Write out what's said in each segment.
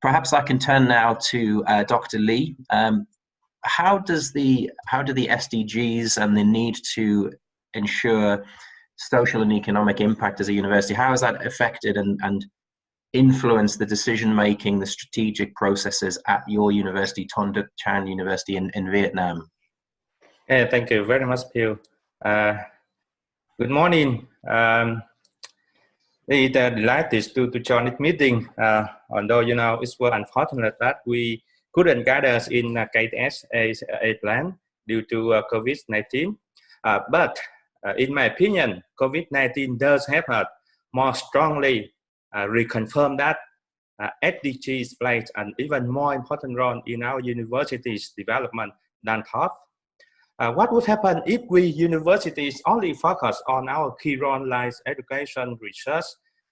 Perhaps I can turn now to Dr. Lee. How do the SDGs and the need to ensure social and economic impact as a university, how has that affected and influenced the decision making, the strategic processes at your university, Ton Duc Chan University in Vietnam? Yeah, thank you very much, Phil. Good morning. We're delighted to join this meeting, although it was unfortunate that we couldn't gather in KTS a plan due to COVID-19. But in my opinion, COVID-19 does help us more strongly reconfirm that SDGs plays an even more important role in our university's development than thought. What would happen if we universities only focus on our key role like education, research,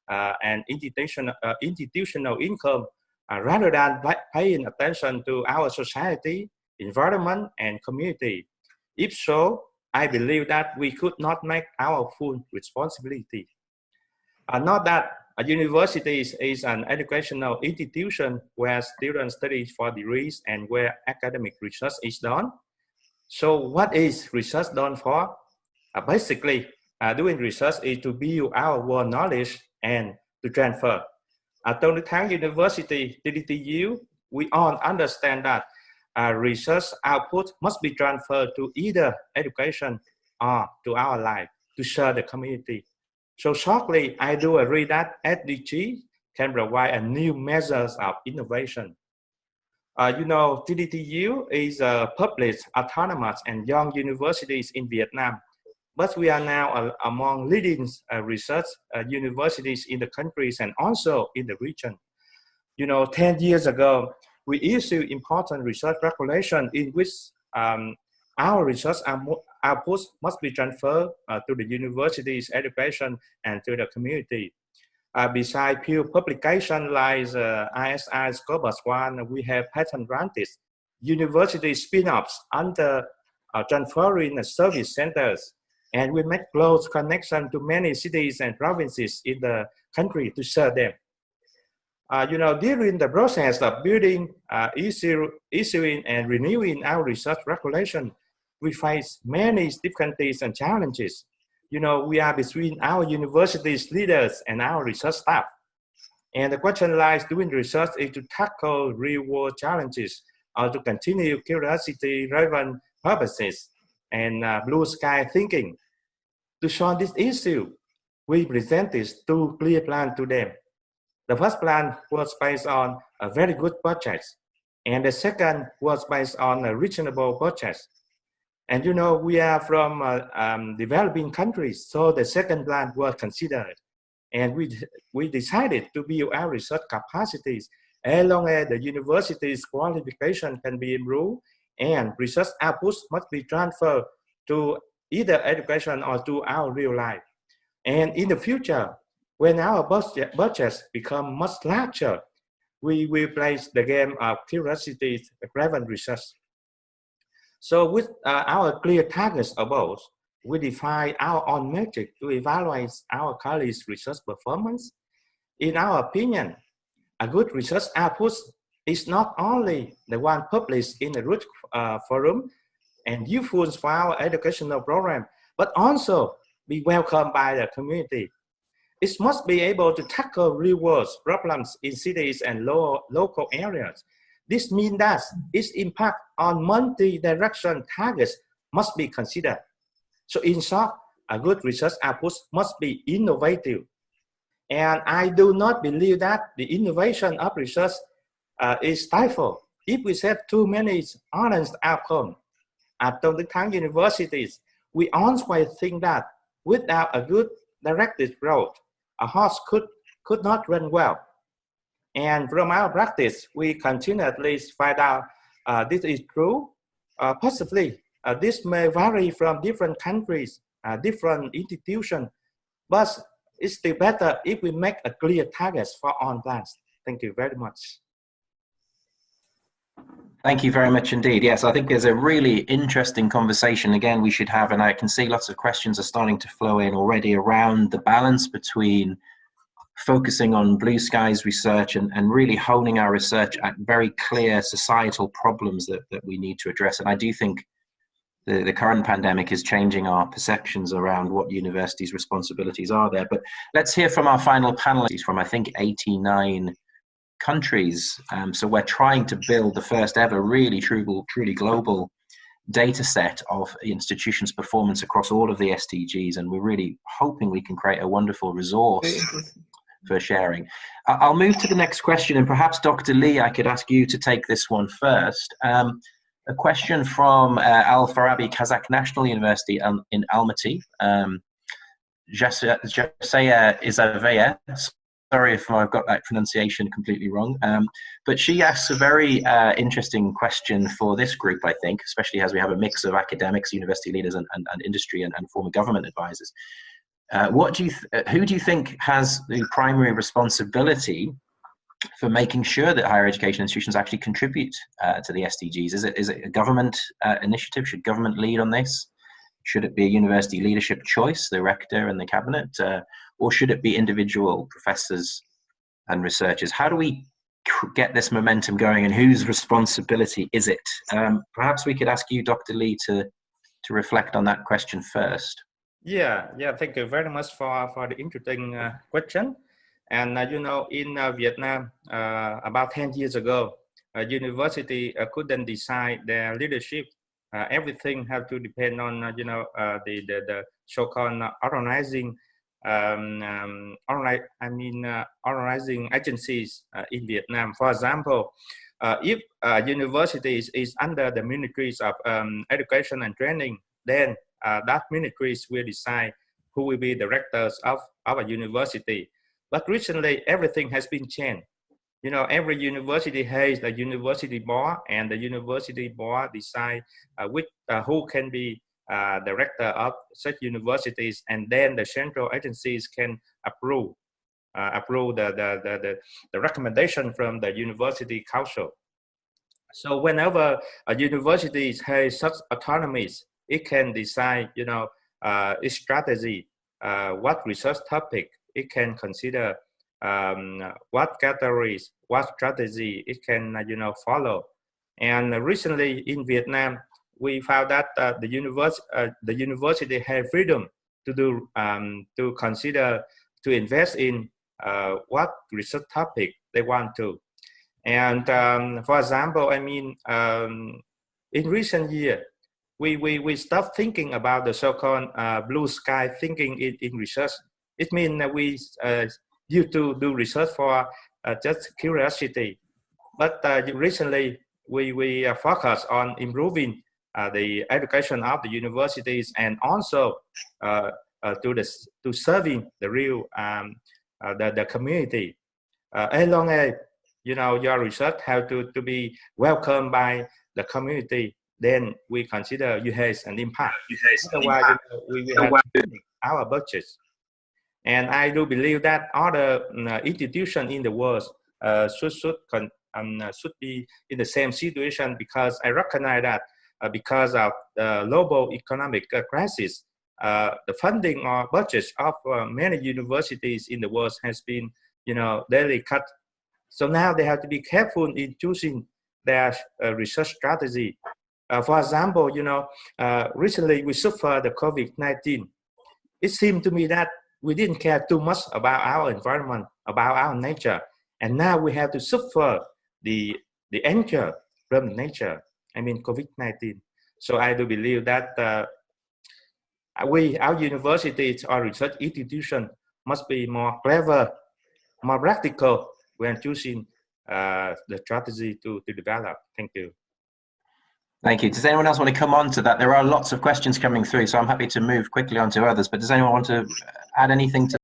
and institutional income, rather than paying attention to our society, environment, and community? If so, I believe that we could not make our full responsibility. Not that a university is an educational institution where students study for degrees and where academic research is done. So what is research done for? Basically, doing research is to build our world knowledge and to transfer. At Ton Duc Thang University, TDTU, we all understand that research output must be transferred to either education or to our life to serve the community. So shortly, I do agree that SDG can provide a new measures of innovation. TDTU is a public, autonomous, and young universities in Vietnam, but we are now among leading research universities in the countries and also in the region. 10 years ago, we issued important research regulation in which our research outputs must be transferred to the university's education and to the community. Besides pure publication like ISI Scopus One, we have patent granted university spin-offs under transferring service centers, and we make close connection to many cities and provinces in the country to serve them. During the process of building, issuing, and renewing our research regulation, we face many difficulties and challenges. We are between our university's leaders and our research staff. And the question lies doing research is to tackle real-world challenges or to continue curiosity-driven purposes and blue sky thinking. To solve this issue, we presented two clear plans to them. The first plan was based on a very good budget, and the second was based on a reasonable budget. And we are from developing countries, so the second plan was considered. And we decided to build our research capacities as long as the university's qualification can be improved and research outputs must be transferred to either education or to our real life. And in the future, when our budgets become much larger, we will place the game of curiosity-driven research. So with our clear targets above, we define our own metric to evaluate our colleagues' research performance. In our opinion, a good research output is not only the one published in the root forum and useful for our educational program, but also be welcomed by the community. It must be able to tackle real-world problems in cities and local areas. This means that its impact on multi-direction targets must be considered. So in short, a good research output must be innovative. And I do not believe that the innovation of research is stifled if we set too many honest outcomes. At Ton Duc Thang universities, we always think that without a good directed road, a horse could not run well. And from our practice, we continually find out this is true. Possibly, this may vary from different countries, different institutions, but it's still better if we make a clear target for all plans. Thank you very much. Thank you very much indeed. Yes, I think there's a really interesting conversation again we should have, and I can see lots of questions are starting to flow in already around the balance between focusing on blue skies research and really honing our research at very clear societal problems that we need to address. And I do think the current pandemic is changing our perceptions around what universities' responsibilities are there. But let's hear from our final panelists from, I think, 89 countries. So we're trying to build the first ever really truly global data set of institutions' performance across all of the SDGs, and we're really hoping we can create a wonderful resource for sharing. I'll move to the next question, and perhaps Dr. Lee, I could ask you to take this one first. A question from Al Farabi Kazakh National University in Almaty. Jasaya Izavea, sorry if I've got that pronunciation completely wrong, but she asks a very interesting question for this group, I think, especially as we have a mix of academics, university leaders, and industry and former government advisors. Who do you think has the primary responsibility for making sure that higher education institutions actually contribute to the SDGs? Is it a government initiative? Should government lead on this? Should it be a university leadership choice, the rector and the cabinet? Or should it be individual professors and researchers? How do we get this momentum going, and whose responsibility is it? Perhaps we could ask you, Dr. Lee, to reflect on that question first. Yeah, thank you very much for the interesting question. And you know, in Vietnam, about 10 years ago, a university couldn't decide their leadership. Everything had to depend on the so-called organizing organizing agencies in Vietnam. For example, if a university is under the ministries of education and training, then that ministries will decide who will be the rectors of our university. But recently, everything has been changed. You know, every university has the university board, and the university board decide who can be the rector of such universities, and then the central agencies can approve the recommendation from the university council. So whenever a university has such autonomies, it can decide, its strategy, what research topic it can consider, what categories, what strategy it can, follow. And recently in Vietnam, we found that the university have freedom to do, to consider, to invest in what research topic they want to. And for example, in recent year, we stopped thinking about the so-called blue sky thinking in research. It means that we used to do research for just curiosity. But recently, we focus on improving the education of the universities, and also to serving the real the community. As long as your research have to be welcomed by the community, then we consider you has an impact. Otherwise, we will have to limit our budgets. And I do believe that other institutions in the world should be in the same situation, because I recognize that because of the global economic crisis, the funding or budgets of many universities in the world has been, daily cut. So now they have to be careful in choosing their research strategy. For example, recently we suffered the COVID-19. It seemed to me that we didn't care too much about our environment, about our nature, and now we have to suffer the anger from nature. COVID-19. So I do believe that our universities or research institutions must be more clever, more practical when choosing the strategy to develop. Thank you. Thank you. Does anyone else want to come on to that? There are lots of questions coming through, so I'm happy to move quickly on to others, but does anyone want to add anything to